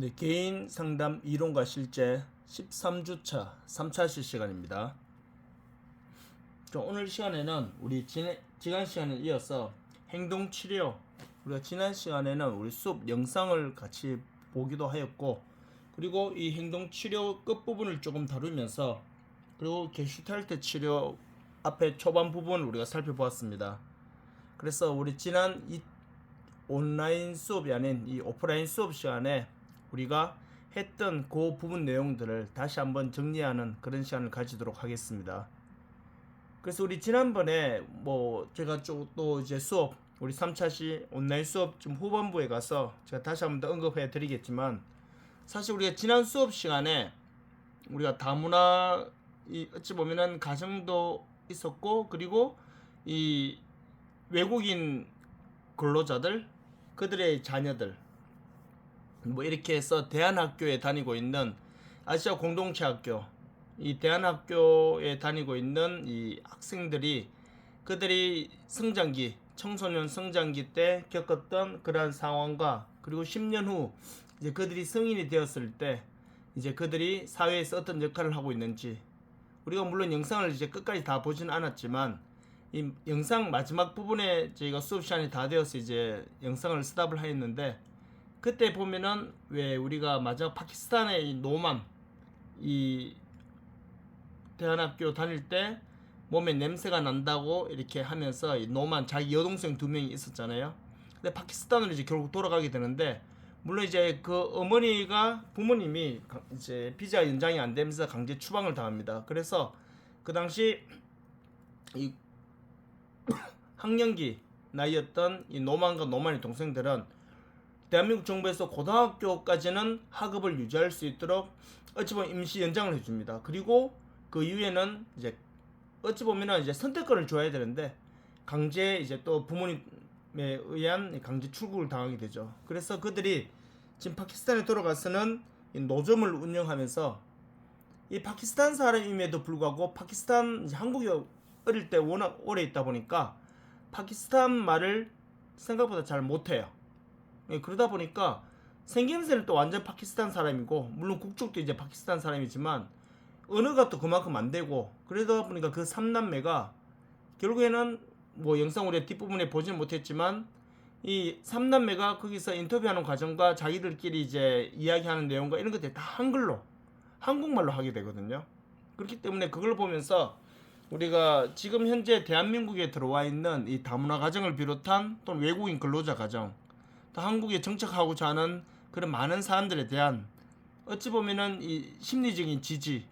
네, 개인 상담 이론과 실제 13주차 3차시 시간입니다. 오늘 시간에는 우리 지난 시간에 이어서 행동치료, 우리가 지난 시간에는 우리 수업 영상을 같이 보기도 하였고, 그리고 이 행동치료 끝부분을 조금 다루면서, 그리고 게슈탈트 치료 앞에 초반 부분을 우리가 살펴보았습니다. 그래서 우리 지난 이 온라인 수업이 아닌 이 오프라인 수업 시간에 우리가 했던 그 부분 내용들을 다시 한번 정리하는 그런 시간을 가지도록 하겠습니다. 그래서 우리 지난번에 제가 또 이제 수업 우리 3차시 온라인 수업 좀 후반부에 가서 제가 다시 한번 더 언급해 드리겠지만, 사실 우리가 지난 수업 시간에 우리가 다문화 어찌 보면은 가정도 있었고, 그리고 이 외국인 근로자들, 그들의 자녀들, 이렇게 해서 대한학교에 다니고 있는 아시아 공동체 학교, 이 대한학교에 다니고 있는 이 학생들이, 그들이 성장기, 청소년 성장기 때 겪었던 그러한 상황과, 그리고 10년 후 이제 그들이 성인이 되었을 때 이제 그들이 사회에서 어떤 역할을 하고 있는지, 우리가 물론 영상을 이제 끝까지 다 보지는 않았지만 이 영상 마지막 부분에 저희가 수업 시간이 다 되어서 이제 영상을 스탑을 하였는데, 그때 보면은 왜 우리가 마지막 파키스탄의 이 노만, 이 대한학교 다닐 때 몸에 냄새가 난다고 이렇게 하면서 이 노만, 자기 여동생 2명이 있었잖아요. 근데 파키스탄으로 이제 결국 돌아가게 되는데, 물론 이제 그 어머니가, 부모님이 이제 비자 연장이 안 되면서 강제 추방을 당합니다. 그래서 그 당시 이 학령기 나이였던 이 노만과 노만의 동생들은 대한민국 정부에서 고등학교까지는 학업을 유지할 수 있도록 어찌 보면 임시 연장을 해줍니다. 그리고 그 이후에는 이제 어찌 보면은 이제 선택권을 줘야 되는데, 강제 이제 또 부모님에 의한 강제 출국을 당하게 되죠. 그래서 그들이 지금 파키스탄에 돌아가서는 이 노점을 운영하면서, 이 파키스탄 사람임에도 불구하고 파키스탄, 한국에 어릴 때 워낙 오래 있다 보니까 파키스탄 말을 생각보다 잘 못해요. 그러다 보니까 생김새는 또 완전 파키스탄 사람이고, 물론 국적도 이제 파키스탄 사람이지만 언어가 또 그만큼 안 되고, 그러다 보니까 그 3남매가 결국에는 영상 우리 뒷부분에 보지는 못했지만, 이 3남매가 거기서 인터뷰하는 과정과 자기들끼리 이제 이야기하는 내용과 이런 것들이 다 한국말로 하게 되거든요. 그렇기 때문에 그걸 보면서 우리가 지금 현재 대한민국에 들어와 있는 이 다문화 가정을 비롯한 또는 외국인 근로자 가정, 또 한국에 정착하고자 하는 그런 많은 사람들에 대한 어찌 보면은 이 심리적인 지지,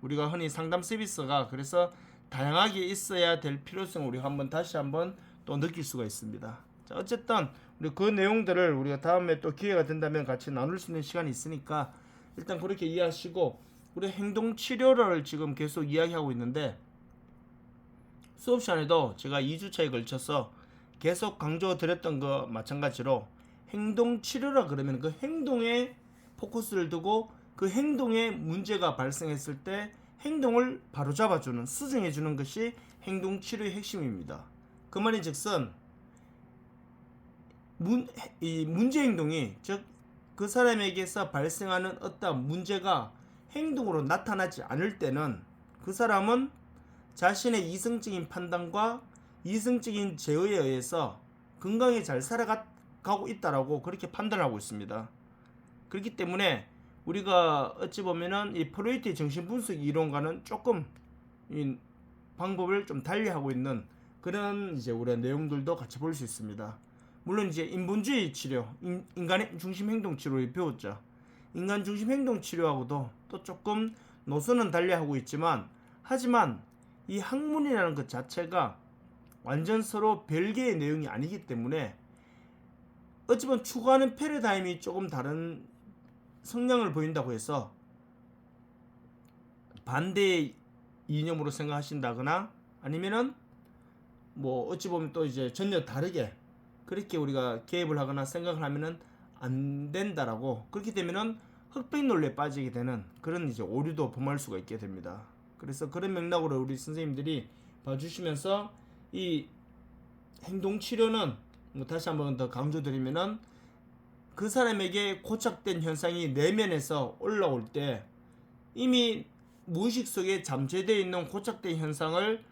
우리가 흔히 상담 서비스가 그래서 다양하게 있어야 될 필요성을 우리가 다시 한번 또 느낄 수가 있습니다. 자, 어쨌든 우리 그 내용들을 우리가 다음에 또 기회가 된다면 같이 나눌 수 있는 시간이 있으니까 일단 그렇게 이해하시고, 우리 행동 치료를 지금 계속 이야기하고 있는데, 수업 시간에도 제가 2주차에 걸쳐서 계속 강조드렸던 거 마찬가지로, 행동 치료라 그러면 그 행동에 포커스를 두고 그 행동에 문제가 발생했을 때 행동을 바로잡아주는, 수정해주는 것이 행동 치료의 핵심입니다. 그 말인즉슨 이 문제 행동이, 즉 그 사람에게서 발생하는 어떤 문제가 행동으로 나타나지 않을 때는 그 사람은 자신의 이성적인 판단과 이성적인 제어에 의해서 건강하게 잘 살아가고 있다라고 그렇게 판단하고 있습니다. 그렇기 때문에 우리가 어찌 보면은 이 프로이트의 정신분석 이론과는 조금 이 방법을 좀 달리하고 있는 그런 이제 우리의 내용들도 같이 볼 수 있습니다. 물론 이제 인본주의 치료, 인간 중심 행동 치료를 배웠죠. 인간 중심 행동 치료하고도 또 조금 노선은 달리하고 있지만, 하지만 이 학문이라는 것 자체가 완전 서로 별개의 내용이 아니기 때문에 어찌 보면 추구하는 패러다임이 조금 다른 성향을 보인다고 해서 반대의 이념으로 생각하신다거나, 아니면은 어찌 보면 또 이제 전혀 다르게 그렇게 우리가 개입을 하거나 생각을 하면은 안 된다라고, 그렇게 되면은 흑백 논리에 빠지게 되는 그런 이제 오류도 범할 수가 있게 됩니다. 그래서 그런 맥락으로 우리 선생님들이 봐주시면서 이 행동 치료는 다시 한번 더 강조드리면은 그 사람에게 고착된 현상이 내면에서 올라올 때 이미 무의식 속에 잠재되어 있는 고착된 현상을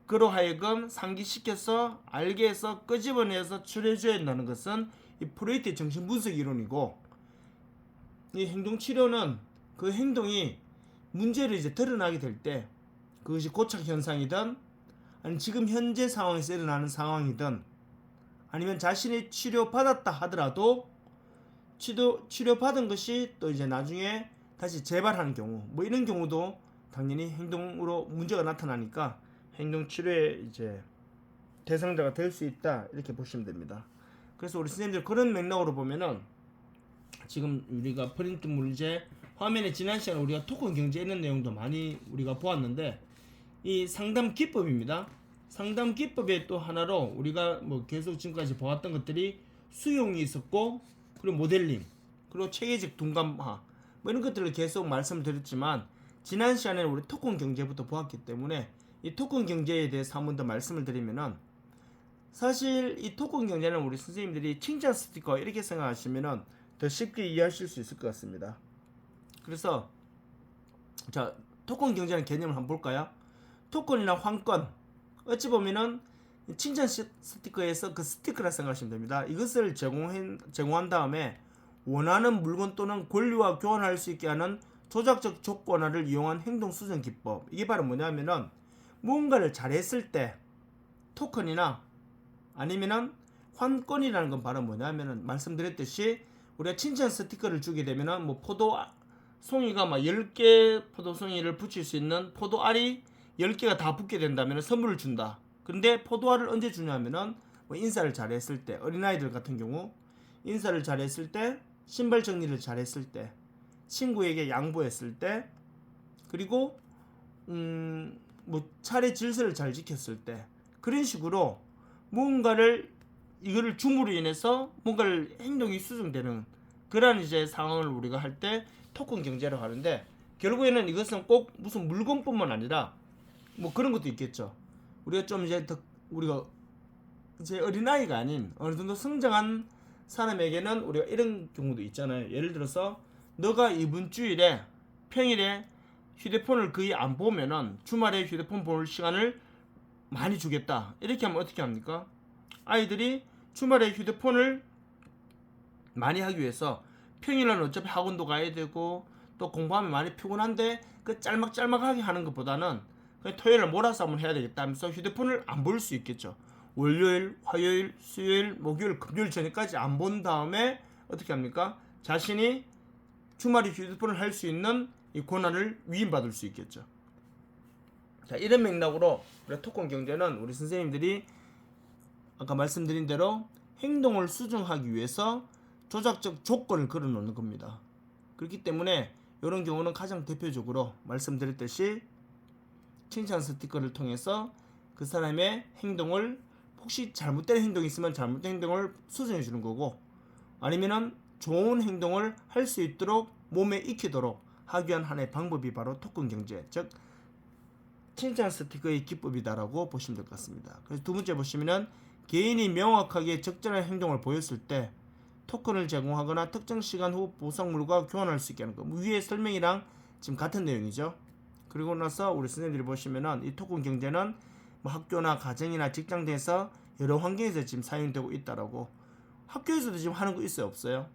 그로 하여금 상기시켜서 알게 해서 끄집어내서 추려줘야 한다는 것은 이 프로이트의 정신분석 이론이고, 이 행동치료는 그 행동이 문제를 이제 드러나게 될 때 그것이 고착 현상이든 아니면 지금 현재 상황에서 일어나는 상황이든 아니면 자신이 치료받았다 하더라도 치료받은 것이 또 이제 나중에 다시 재발하는 경우, 뭐 이런 경우도 당연히 행동으로 문제가 나타나니까 행동치료의 이제 대상자가 될 수 있다, 이렇게 보시면 됩니다. 그래서 우리 선생님들 그런 맥락으로 보면은 지금 우리가 프린트 문제 화면에 지난 시간에 우리가 토큰 경제 이런 내용도 많이 우리가 보았는데, 이 상담 기법입니다. 상담 기법의 또 하나로 우리가 뭐 계속 지금까지 보았던 것들이 수용이 있었고, 그리고 모델링, 그리고 체계적 둔감화, 뭐 이런 것들을 계속 말씀을 드렸지만, 지난 시간에 우리 토큰 경제부터 보았기 때문에 이 토큰 경제에 대해서 한 번 더 말씀을 드리면은, 사실 이 토큰 경제는 우리 선생님들이 칭찬 스티커 이렇게 생각하시면은 더 쉽게 이해하실 수 있을 것 같습니다. 그래서 자, 토큰 경제는 개념을 한번 볼까요? 토큰이나 환권, 어찌 보면은 칭찬 스티커에서 그 스티커라 생각하시면 됩니다. 이것을 제공한 다음에 원하는 물건 또는 권리와 교환할 수 있게 하는 조작적 조건화를 이용한 행동 수정 기법. 이게 바로 뭐냐면은 무언가를 잘했을 때 토큰이나 아니면은 환권이라는 건 바로 뭐냐면은 말씀드렸듯이 우리가 칭찬 스티커를 주게 되면은 뭐 포도 송이가 막 10개 포도송이를 붙일 수 있는 포도알이 10개가 다 붙게 된다면 선물을 준다. 근데 포도알을 언제 주냐면은 뭐 인사를 잘했을 때, 어린아이들 같은 경우 인사를 잘했을 때, 신발 정리를 잘했을 때, 친구에게 양보했을 때, 그리고 뭐 차례 질서를 잘 지켰을 때, 그런 식으로 무언가를 이거를 줌으로 인해서 뭔가를 행동이 수정되는 그런 이제 상황을 우리가 할 때 토큰 경제라고 하는데, 결국에는 이것은 꼭 무슨 물건뿐만 아니라 뭐 그런 것도 있겠죠. 우리가 좀 이제 더 우리가 이제 어린아이가 아닌 어느 정도 성장한 사람에게는 우리가 이런 경우도 있잖아요. 예를 들어서 너가 이번 주일에 평일에 휴대폰을 거의 안 보면은 주말에 휴대폰 볼 시간을 많이 주겠다, 이렇게 하면 어떻게 합니까? 아이들이 주말에 휴대폰을 많이 하기 위해서 평일에는 어차피 학원도 가야 되고 또 공부하면 많이 피곤한데 그 짤막짤막하게 하는 것보다는 그냥 토요일에 몰아서 한번 해야 되겠다 하면서 휴대폰을 안 볼 수 있겠죠. 월요일, 화요일, 수요일, 목요일, 금요일 저녁까지 안 본 다음에 어떻게 합니까? 자신이 주말에 휴대폰을 할 수 있는 이 권한을 위임받을 수 있겠죠. 자, 이런 맥락으로 우리 토큰 경제는 우리 선생님들이 아까 말씀드린 대로 행동을 수정하기 위해서 조작적 조건을 걸어놓는 겁니다. 그렇기 때문에 이런 경우는 가장 대표적으로 말씀드렸듯이 칭찬 스티커를 통해서 그 사람의 행동을, 혹시 잘못된 행동이 있으면 잘못된 행동을 수정해 주는 거고, 아니면은 좋은 행동을 할 수 있도록 몸에 익히도록 하기 위한 하나의 방법이 바로 토큰 경제, 즉 칭찬 스티커의 기법이다라고 보시면 될 것 같습니다. 그래서 두 번째 보시면은 개인이 명확하게 적절한 행동을 보였을 때 토큰을 제공하거나 특정 시간 후 보상물과 교환할 수 있게 하는 거. 위에 설명이랑 지금 같은 내용이죠. 그리고 나서 우리 선생님들이 보시면은 이 토큰 경제는 뭐 학교나 가정이나 직장 등에서 여러 환경에서 지금 사용되고 있다라고. 학교에서도 지금 하는 거 있어요, 없어요?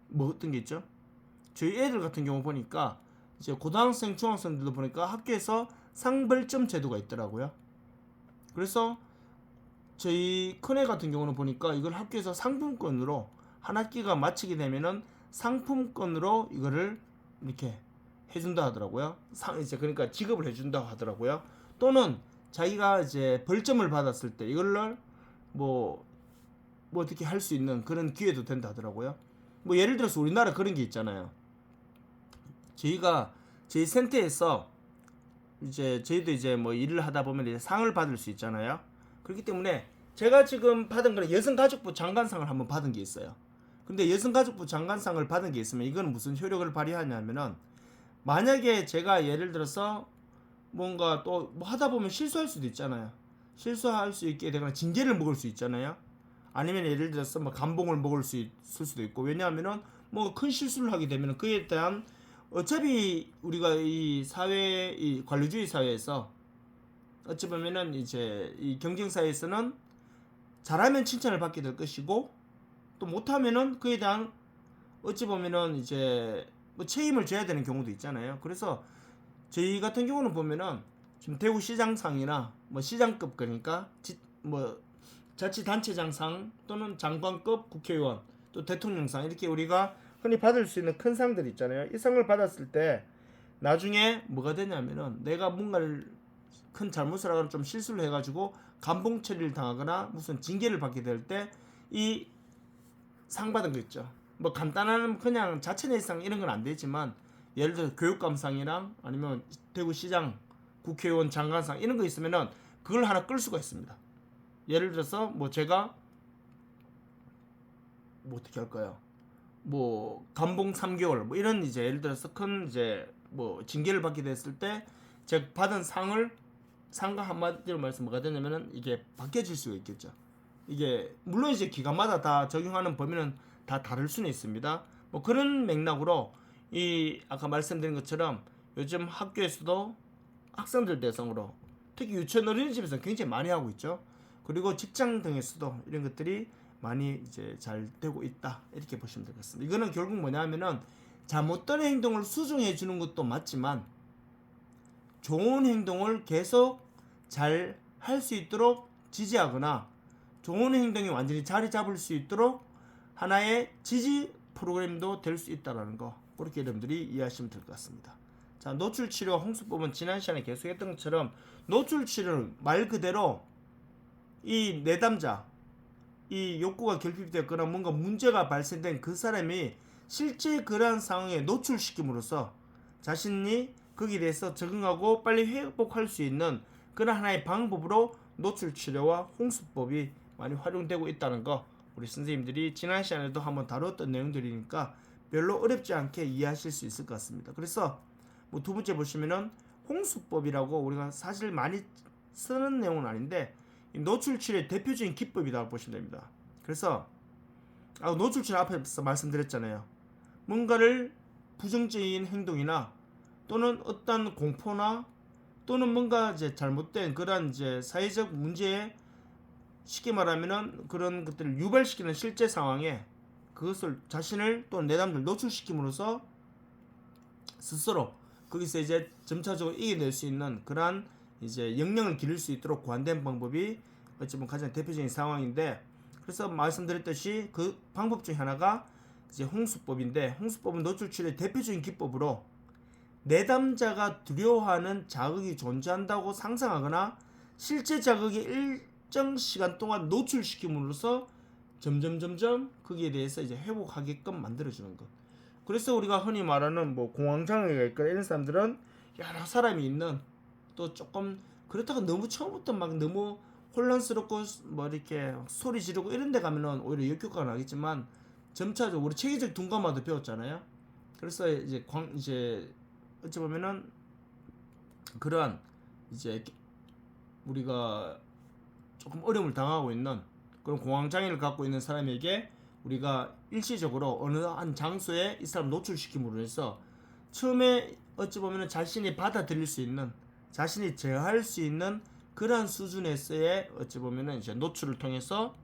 뭐 어떤 게 있죠? 저희 애들 같은 경우 보니까 이제 고등학생, 중학생들도 보니까 학교에서 상벌점 제도가 있더라고요. 그래서 저희 큰애 같은 경우는 보니까 이걸 학교에서 상품권으로 한 학기가 마치게 되면은 상품권으로 이거를 이렇게 해준다 하더라고요. 이제 그러니까 지급을 해준다고 하더라고요. 또는 자기가 이제 벌점을 받았을 때 이걸 뭐 어떻게 할 수 있는 그런 기회도 된다 하더라고요. 뭐 예를 들어서 우리나라 그런 게 있잖아요. 저희가 저희 센터에서 이제 저희도 이제 뭐 일을 하다 보면 이제 상을 받을 수 있잖아요. 그렇기 때문에 제가 지금 받은 거는 여성가족부 장관상을 한번 받은 게 있어요. 근데 여성가족부 장관상을 받은 게 있으면 이거는 무슨 효력을 발휘하냐면은, 만약에 제가 예를 들어서 뭔가 또 뭐 하다 보면 실수할 수도 있잖아요. 실수할 수 있게 되거나 징계를 먹을 수 있잖아요. 아니면 예를 들어서 뭐 감봉을 먹을 수 있을 수도 있고, 왜냐하면은 뭐 큰 실수를 하게 되면 그에 대한, 어차피 우리가 이 사회, 이 관료주의 사회에서 어찌 보면은 이제 이 경쟁 사회에서는 잘하면 칭찬을 받게 될 것이고, 또 못하면은 그에 대한 어찌 보면은 이제 뭐 책임을 져야 되는 경우도 있잖아요. 그래서 저희 같은 경우는 보면은 지금 대구시장상이나 뭐 시장급, 그러니까 뭐 자치단체장상 또는 장관급 국회의원, 또 대통령상, 이렇게 우리가 흔히 받을 수 있는 큰 상들이 있잖아요. 이 상을 받았을 때 나중에 뭐가 되냐면은 내가 뭔가를 큰 잘못을 하거나 좀 실수를 해가지고 감봉 처리를 당하거나 무슨 징계를 받게 될 때 이 상 받은 거 있죠. 뭐 간단한 그냥 자체내상 이런 건 안 되지만, 예를 들어 교육감상이랑 아니면 대구시장, 국회의원, 장관상 이런 거 있으면은 그걸 하나 끌 수가 있습니다. 예를 들어서 뭐 제가 뭐 어떻게 할까요? 뭐 감봉 3개월 뭐 이런, 이제 예를 들어서 큰 이제 뭐 징계를 받게 됐을 때 제가 받은 상과 한마디로 말씀 뭐가 되냐면은 이게 바뀌어질 수가 있겠죠. 이게 물론 이제 기관마다 다 적용하는 범위는 다 다를 수는 있습니다. 뭐 그런 맥락으로 이 아까 말씀드린 것처럼 요즘 학교에서도 학생들 대상으로, 특히 유치원 어린이집에서 굉장히 많이 하고 있죠. 그리고 직장 등에서도 이런 것들이 많이 이제 잘 되고 있다, 이렇게 보시면 되겠습니다. 이거는 결국 뭐냐면은 잘못된 행동을 수정해 주는 것도 맞지만 좋은 행동을 계속 잘 할 수 있도록 지지하거나 좋은 행동이 완전히 자리 잡을 수 있도록 하나의 지지 프로그램도 될 수 있다는 거, 그렇게 여러분들이 이해하시면 될 것 같습니다. 자, 노출치료 홍수법은 지난 시간에 계속했던 것처럼 노출치료는 말 그대로 이 내담자, 이 욕구가 결핍되었거나 뭔가 문제가 발생된 그 사람이 실제 그러한 상황에 노출시킴으로써 자신이 거기에 대해서 적응하고 빨리 회복할 수 있는 그런 하나의 방법으로 노출치료와 홍수법이 많이 활용되고 있다는 거, 우리 선생님들이 지난 시간에도 한번 다뤘던 내용들이니까 별로 어렵지 않게 이해하실 수 있을 것 같습니다. 그래서 뭐 두 번째 보시면은 홍수법이라고 우리가 사실 많이 쓰는 내용은 아닌데 노출치료의 대표적인 기법이라고 보시면 됩니다. 그래서 노출치료 앞에서 말씀드렸잖아요. 뭔가를 부정적인 행동이나 또는 어떤 공포나 또는 뭔가 이제 잘못된 그런 이제 사회적 문제에, 쉽게 말하면은 그런 것들을 유발시키는 실제 상황에 그것을 자신을 또는 내담을 노출시킴으로써 스스로 거기서 이제 점차적으로 이겨낼 수 있는 그러한 이제 역량을 기를 수 있도록 고안된 방법이 어찌 보면 가장 대표적인 상황인데, 그래서 말씀드렸듯이 그 방법 중 하나가 이제 홍수법인데, 홍수법은 노출치료의 대표적인 기법으로 내담자가 두려워하는 자극이 존재한다고 상상하거나 실제 자극이 일정 시간 동안 노출시킴으로써 점점 거기에 대해서 이제 회복하게끔 만들어주는 것. 그래서 우리가 흔히 말하는 뭐 공황장애가 있거나 이런 사람들은 여러 사람이 있는, 또 조금 그렇다고 너무 처음부터 막 너무 혼란스럽고 뭐 이렇게 소리 지르고 이런 데 가면은 오히려 역효과가 나겠지만, 점차적으로 우리 체계적 둔감화도 배웠잖아요. 그래서 이제 어찌 보면은 그러한 이제 우리가 조금 어려움을 당하고 있는 그런 공황장애를 갖고 있는 사람에게 우리가 일시적으로 어느 한 장소에 이 사람 노출시킴으로 해서 처음에 어찌 보면은 자신이 받아들일 수 있는, 자신이 제어할 수 있는 그러한 수준에서의 어찌 보면은 이제 노출을 통해서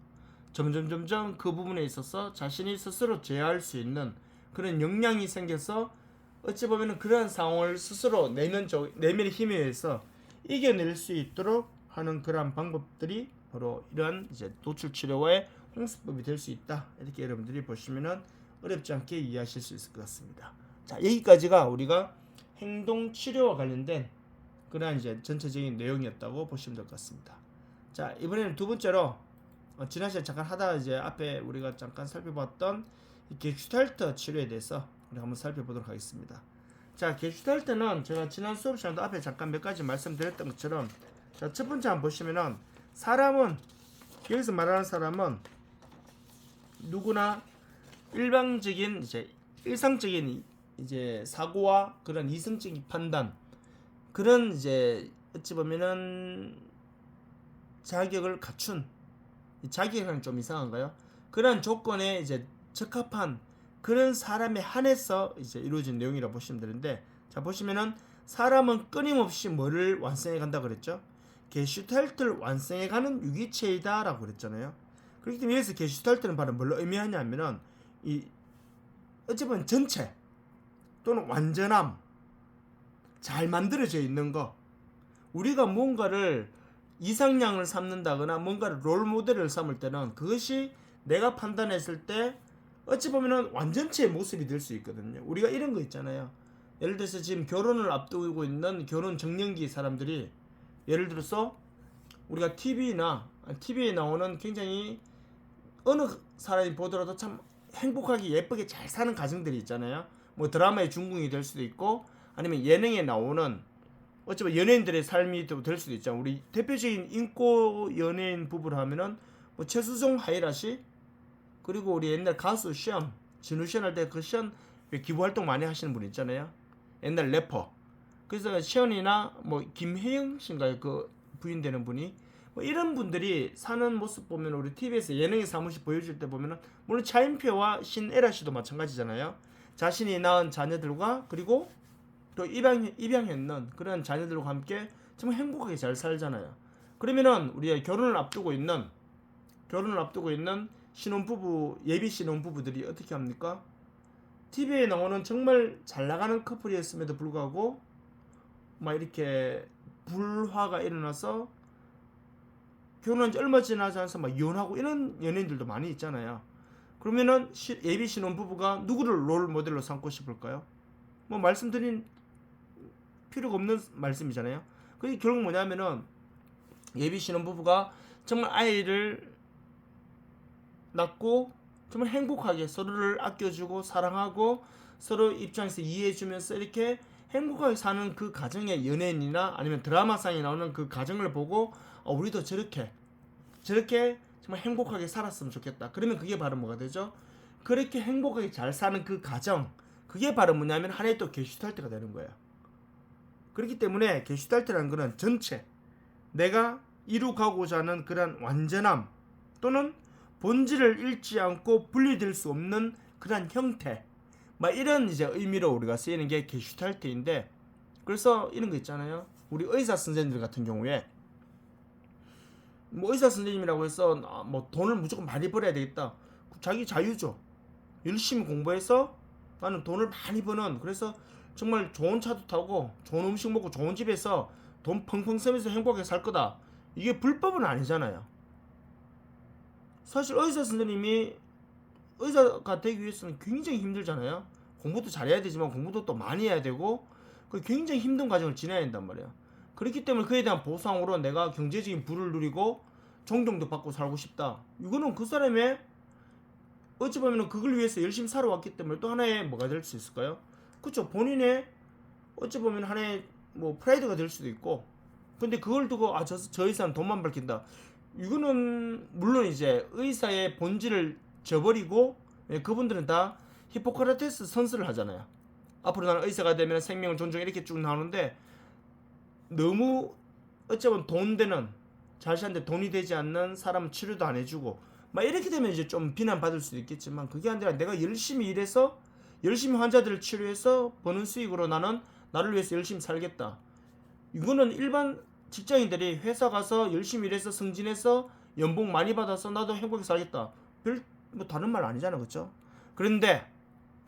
점점 그 부분에 있어서 자신이 스스로 제어할 수 있는 그런 역량이 생겨서 어찌 보면은 그러한 상황을 스스로 내면의 힘에 의해서 이겨낼 수 있도록 하는 그러한 방법들이 바로 이러한 이제 노출 치료와의 홍수법이 될 수 있다. 이렇게 여러분들이 보시면은 어렵지 않게 이해하실 수 있을 것 같습니다. 자, 여기까지가 우리가 행동 치료와 관련된 그러한 이제 전체적인 내용이었다고 보시면 될 것 같습니다. 자, 이번에는 두 번째로 지난 시간에 잠깐 하다가 이제 앞에 우리가 잠깐 살펴봤던 이 게슈탈트 치료에 대해서 우리 한번 살펴보도록 하겠습니다. 자, 게슈탈트는 제가 지난 수업 시간도 앞에 잠깐 몇 가지 말씀드렸던 것처럼, 자, 첫 번째 한번 보시면은 사람은, 여기서 말하는 사람은 누구나 일방적인 이제 일상적인 이제 사고와 그런 이성적인 판단, 그런 이제 어찌 보면은 자격을 갖춘 자기랑 좀 이상한가요? 그런 조건에 이제 적합한 그런 사람에 한해서 이제 이루어진 내용이라고 보시면 되는데, 자 보시면은 사람은 끊임없이 뭐를 완성해 간다 그랬죠? 게슈탈트를 완성해 가는 유기체이다라고 그랬잖아요. 그렇기 때문에 여기서 게슈탈트는 바로 뭘 의미하냐면은 이 어찌 보면 전체 또는 완전함, 잘 만들어져 있는 거, 우리가 뭔가를 이상량을 삼는다거나 뭔가를 롤 모델을 삼을 때는 그것이 내가 판단했을 때 어찌 보면은 완전체의 모습이 될 수 있거든요. 우리가 이런 거 있잖아요. 예를 들어서 지금 결혼을 앞두고 있는 결혼 정년기 사람들이, 예를 들어서 우리가 TV에 나오는 굉장히 어느 사람이 보더라도 참 행복하게 예쁘게 잘 사는 가정들이 있잖아요. 뭐 드라마의 중궁이 될 수도 있고 아니면 예능에 나오는 어쩌면 연예인들의 삶이 될 수도 있잖아. 우리 대표적인 인고 연예인 부부를 하면은 뭐 최수종 하이라시, 그리고 우리 옛날 가수 시언, 진우 시언 할 때 그 시언 기부 활동 많이 하시는 분 있잖아요. 옛날 래퍼. 그래서 시언이나 뭐 김혜영 씨인가요? 그 부인 되는 분이, 뭐 이런 분들이 사는 모습 보면 우리 TV에서 예능에서 한 번씩 보여줄 때 보면은, 물론 차인표와 신에라 씨도 마찬가지잖아요. 자신이 낳은 자녀들과 그리고 또 입양했는 그런 자녀들과 함께 정말 행복하게 잘 살잖아요. 그러면은 우리가 결혼을 앞두고 있는 신혼부부, 예비 신혼부부들이 어떻게 합니까? TV에 나오는 정말 잘 나가는 커플이었음에도 불구하고 막 이렇게 불화가 일어나서 결혼한 지 얼마 지나지 않아서 막 이혼하고 이런 연예인들도 많이 있잖아요. 그러면은 예비 신혼부부가 누구를 롤 모델로 삼고 싶을까요? 뭐 말씀드린 필요가 없는 말씀이잖아요. 그게 결국 뭐냐면은 예비 신혼부부가 정말 아이를 낳고 정말 행복하게 서로를 아껴주고 사랑하고 서로 입장에서 이해해주면서 이렇게 행복하게 사는 그 가정의 연예인이나 아니면 드라마상에 나오는 그 가정을 보고 우리도 저렇게 정말 행복하게 살았으면 좋겠다. 그러면 그게 바로 뭐가 되죠? 그렇게 행복하게 잘 사는 그 가정, 그게 바로 뭐냐면 하나의 또 게슈탈트가 되는 거예요. 그렇기 때문에 게슈탈트라는 것은 전체 내가 이루가고자 하는 그런 완전함 또는 본질을 잃지 않고 분리될 수 없는 그런 형태, 막 이런 이제 의미로 우리가 쓰이는 게 게슈탈트인데, 그래서 이런 거 있잖아요. 우리 의사 선생님들 같은 경우에 뭐 의사 선생님이라고 해서 뭐 돈을 무조건 많이 벌어야 되겠다. 자기 자유죠. 열심히 공부해서 나는 돈을 많이 버는, 그래서 정말 좋은 차도 타고 좋은 음식 먹고 좋은 집에서 돈 펑펑 쓰면서 행복하게 살 거다. 이게 불법은 아니잖아요. 사실 의사 선생님이 의사가 되기 위해서는 굉장히 힘들잖아요. 공부도 잘해야 되지만 공부도 또 많이 해야 되고 그 굉장히 힘든 과정을 지나야 된단 말이에요. 그렇기 때문에 그에 대한 보상으로 내가 경제적인 부를 누리고 존경도 받고 살고 싶다. 이거는 그 사람의 어찌 보면 그걸 위해서 열심히 살아왔기 때문에 또 하나의 뭐가 될 수 있을까요? 그렇죠. 본인의 어찌 보면 하나의 뭐 프라이드가 될 수도 있고, 근데 그걸 두고 저 의사는 돈만 밝힌다. 이거는 물론 이제 의사의 본질을 저버리고, 그분들은 다 히포크라테스 선서를 하잖아요. 앞으로 나는 의사가 되면 생명을 존중 이렇게 쭉 나오는데, 너무 어쩌면 돈 되는, 자신한테 돈이 되지 않는 사람은 치료도 안 해주고 막 이렇게 되면 이제 좀 비난받을 수도 있겠지만, 그게 아니라 내가 열심히 일해서 열심히 환자들을 치료해서 버는 수익으로 나는 나를 위해서 열심히 살겠다. 이거는 일반 직장인들이 회사 가서 열심히 일해서 승진해서 연봉 많이 받아서 나도 행복하게 살겠다. 별 뭐 다른 말 아니잖아, 그렇죠? 그런데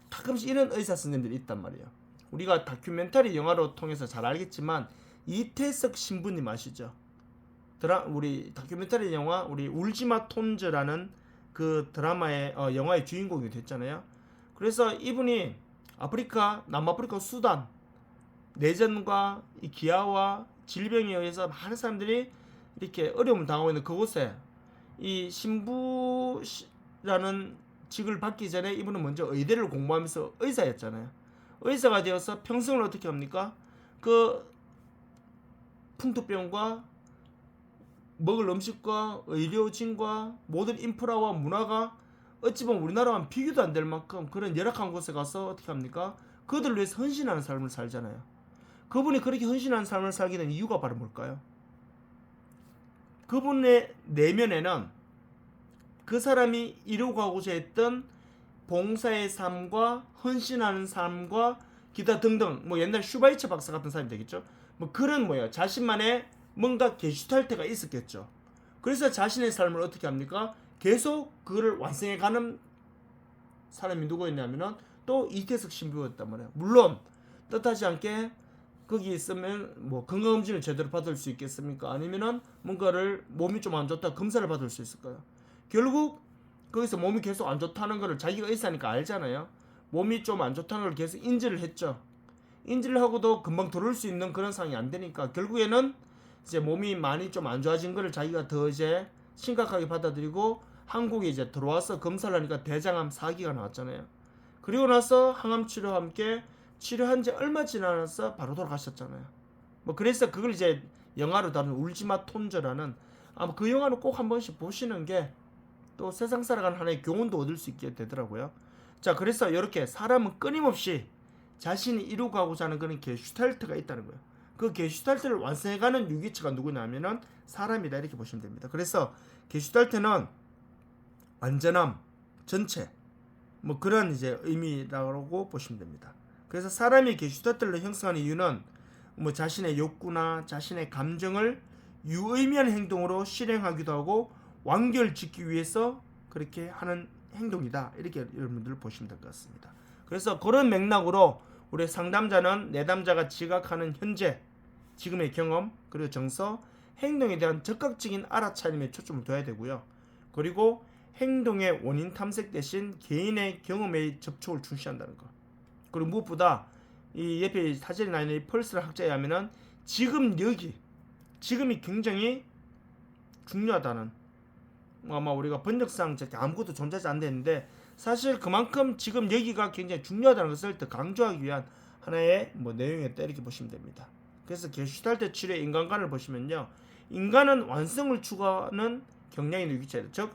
가끔씩 이런 의사 선생님들이 있단 말이에요. 우리가 다큐멘터리 영화로 통해서 잘 알겠지만 이태석 신부님 아시죠? 우리 다큐멘터리 영화 우리 울지마 톤즈라는 그 드라마의 영화의 주인공이 됐잖아요. 그래서 이분이 남아프리카 수단 내전과 이 기아와 질병에 의해서 많은 사람들이 이렇게 어려움을 당하고 있는 그곳에 이 신부라는 직을 받기 전에 이분은 먼저 의대를 공부하면서 의사였잖아요. 의사가 되어서 평생을 어떻게 합니까? 그 풍토병과 먹을 음식과 의료진과 모든 인프라와 문화가 어찌 보면 우리나라와는 비교도 안 될 만큼 그런 열악한 곳에 가서 어떻게 합니까? 그들을 위해서 헌신하는 삶을 살잖아요. 그분이 그렇게 헌신하는 삶을 살게 된 이유가 바로 뭘까요? 그분의 내면에는 그 사람이 이루고가고자 했던 봉사의 삶과 헌신하는 삶과 기타 등등 뭐 옛날 슈바이처 박사 같은 사람이 되겠죠. 뭐 그런 자신만의 뭔가 게슈탈트가 있었겠죠. 그래서 자신의 삶을 어떻게 합니까? 계속 그거를 완성해가는 사람이 누구였냐면은 또 이태석 신부였단 말이에요. 물론 뜻하지 않게 거기 있으면 뭐 건강검진을 제대로 받을 수 있겠습니까? 아니면은 뭔가를 몸이 좀 안 좋다 검사를 받을 수 있을까요? 결국 거기서 몸이 계속 안 좋다는 거를 자기가 의사니까 알잖아요. 몸이 좀 안 좋다는 걸 계속 인지를 했죠. 인지를 하고도 금방 들어올 수 있는 그런 상황이 안 되니까 결국에는 이제 몸이 많이 좀 안 좋아진 거를 자기가 더 이제 심각하게 받아들이고 한국에 이제 들어와서 검사를 하니까 대장암 4기가 나왔잖아요. 그리고 나서 항암 치료와 함께 치료한 지 얼마 지나서 바로 돌아가셨잖아요. 뭐 그래서 그걸 이제 영화로 다룬 울지마 톰즈라는 아마 그 영화는 꼭 한 번씩 보시는 게 또 세상 살아가는 하나의 교훈도 얻을 수 있게 되더라고요. 자, 그래서 이렇게 사람은 끊임없이 자신이 이루고가고자 하는 그런 게슈탈트가 있다는 거예요. 그 게슈탈트를 완성해가는 유기체가 누구냐면은 사람이다 이렇게 보시면 됩니다. 그래서 게슈탈트는 완전함, 전체 뭐 그런 이제 의미라고 보시면 됩니다. 그래서 사람이 게슈탈트를 형성하는 이유는 뭐 자신의 욕구나 자신의 감정을 유의미한 행동으로 실행하기도 하고 완결짓기 위해서 그렇게 하는 행동이다 이렇게 여러분들 보시면 될 것 같습니다. 그래서 그런 맥락으로 우리 상담자는 내담자가 지각하는 현재 지금의 경험 그리고 정서 행동에 대한 적극적인 알아차림에 초점을 둬야 되고요. 그리고 행동의 원인 탐색 대신 개인의 경험에 접촉을 중시한다는 것. 그리고 무엇보다 이 옆에 사진에 나있는 이 펄스를 학자에 하면은 지금이 굉장히 중요하다는 아마 우리가 번역상 아무것도 존재하지 않는데 사실 그만큼 지금 여기가 굉장히 중요하다는 것을 더 강조하기 위한 하나의 뭐 내용이었다 이렇게 보시면 됩니다. 그래서 게슈탈트 치료의 인간관을 보시면요. 인간은 완성을 추구하는 경향이 있는 유기체다. 즉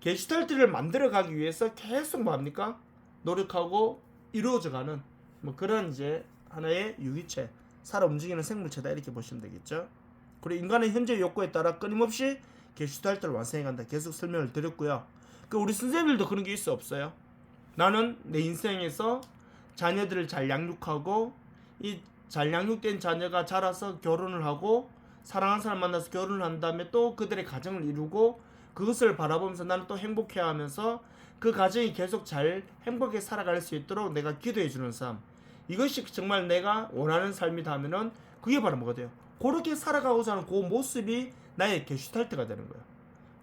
게슈탈트를 만들어가기 위해서 계속 뭐합니까? 노력하고 이루어져가는 뭐 그런 이제 하나의 유기체, 살아 움직이는 생물체다 이렇게 보시면 되겠죠. 그리고 인간의 현재 욕구에 따라 끊임없이 게슈탈트를 완성해간다. 계속 설명을 드렸고요. 그 우리 선생님들도 그런 게 있어 없어요? 나는 내 인생에서 자녀들을 잘 양육하고 이 잘 양육된 자녀가 자라서 결혼을 하고 사랑하는 사람 만나서 결혼을 한 다음에 또 그들의 가정을 이루고 그것을 바라보면서 나는 또 행복해하면서 그 가정이 계속 잘 행복하게 살아갈 수 있도록 내가 기도해주는 삶, 이것이 정말 내가 원하는 삶이다 하면은 그게 바로 뭐가 돼요? 그렇게 살아가고자 하는 그 모습이 나의 게슈탈트가 되는 거예요.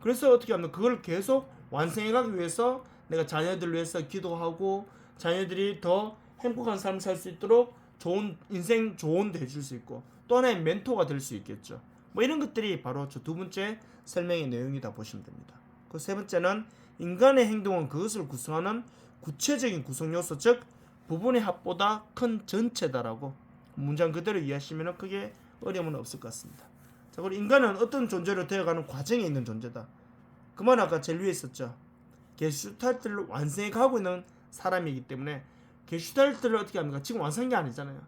그래서 어떻게 하면 그걸 계속 완성해가기 위해서 내가 자녀들을 위해서 기도하고 자녀들이 더 행복한 삶을 살 수 있도록 좋은 인생 조언도 해줄 수 있고 또 하나의 멘토가 될 수 있겠죠. 뭐 이런 것들이 바로 저 두 번째 설명의 내용이다 보시면 됩니다. 그 세 번째는 인간의 행동은 그것을 구성하는 구체적인 구성 요소, 즉 부분의 합보다 큰 전체다라고 문장 그대로 이해하시면 크게 어려움은 없을 것 같습니다. 자, 그리고 인간은 어떤 존재로 되어가는 과정에 있는 존재다. 그 말 아까 제일 위에 있었죠. 게슈탈트를 완성해 가고 있는 사람이기 때문에 게슈탈트를 어떻게 합니까? 지금 완성한 게 아니잖아요.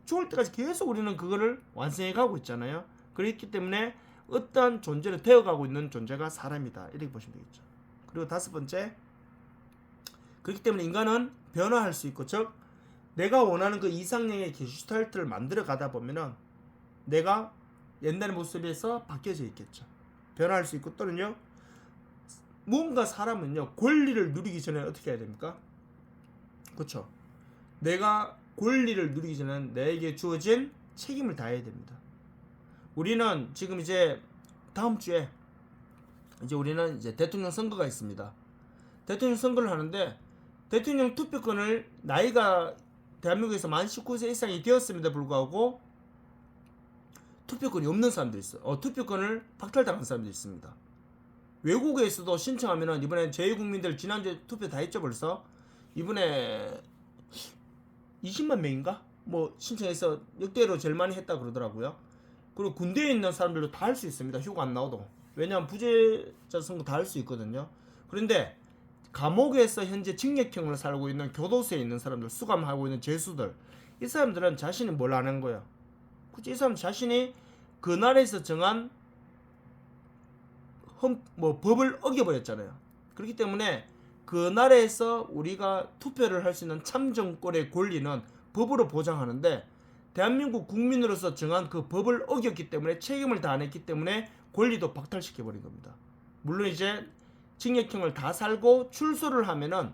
죽을 때까지 계속 우리는 그거를 완성해 가고 있잖아요. 그렇기 때문에 어떠한 존재로 되어가고 있는 존재가 사람이다. 이렇게 보시면 되겠죠. 그리고 다섯 번째, 그렇기 때문에 인간은 변화할 수 있고, 즉 내가 원하는 그 이상형의 게슈탈트를 만들어 가다 보면은 내가 옛날 모습에서 바뀌어져 있겠죠. 변화할 수 있고, 또는요 무언가 사람은요 권리를 누리기 전에 어떻게 해야 됩니까? 그렇죠. 내가 권리를 누리기 전에 내게 주어진 책임을 다해야 됩니다. 우리는 지금 이제 다음 주에 이제 우리는 이제 대통령 선거가 있습니다. 대통령 선거를 하는데 대통령 투표권을 나이가 대한민국에서 만 19세 이상이 되었음에도 불구하고 투표권이 없는 사람도 있어요. 투표권을 박탈당한 사람도 있습니다. 외국에서도 신청하면은 이번에 제2국민들 지난주에 투표 다 했죠 벌써. 이번에 20만 명인가? 뭐 신청해서 역대로 제일 많이 했다 그러더라고요. 그리고 군대에 있는 사람들도 다 할 수 있습니다. 휴가 안 나와도. 왜냐하면 부재자 선거 다 할 수 있거든요. 그런데 감옥에서 현재 징역형을 살고 있는 교도소에 있는 사람들, 수감하고 있는 죄수들, 이 사람들은 자신이 뭘 아는 거예요. 그치? 이 사람 자신이 그 나라에서 정한 법을 어겨버렸잖아요. 그렇기 때문에 그 나라에서 우리가 투표를 할 수 있는 참정권의 권리는 법으로 보장하는데 대한민국 국민으로서 정한 그 법을 어겼기 때문에 책임을 다 안 했기 때문에 권리도 박탈시켜버린 겁니다. 물론 이제 징역형을 다 살고 출소를 하면은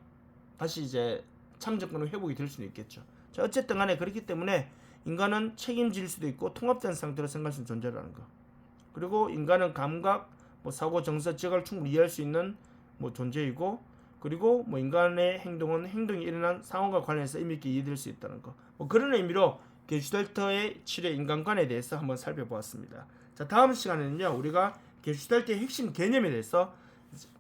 다시 이제 참정권은 회복이 될 수는 있겠죠. 자, 어쨌든 간에 그렇기 때문에 인간은 책임질 수도 있고 통합된 상태로 생각할 수 있는 존재라는 거. 그리고 인간은 감각, 뭐 사고, 정서, 지각을 충분히 이해할 수 있는 뭐 존재이고, 그리고 뭐 인간의 행동은 행동이 일어난 상황과 관련해서 의미 있게 이해될 수 있다는 거. 뭐 그런 의미로 게슈탈트의 7의 인간관에 대해서 한번 살펴보았습니다. 자, 다음 시간에는요, 우리가 게슈탈트의 핵심 개념에 대해서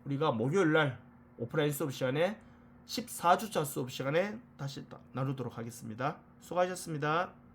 우리가 목요일날 오프라인 수업 시간에 14주차 수업 시간에 다시 나누도록 하겠습니다. 수고하셨습니다.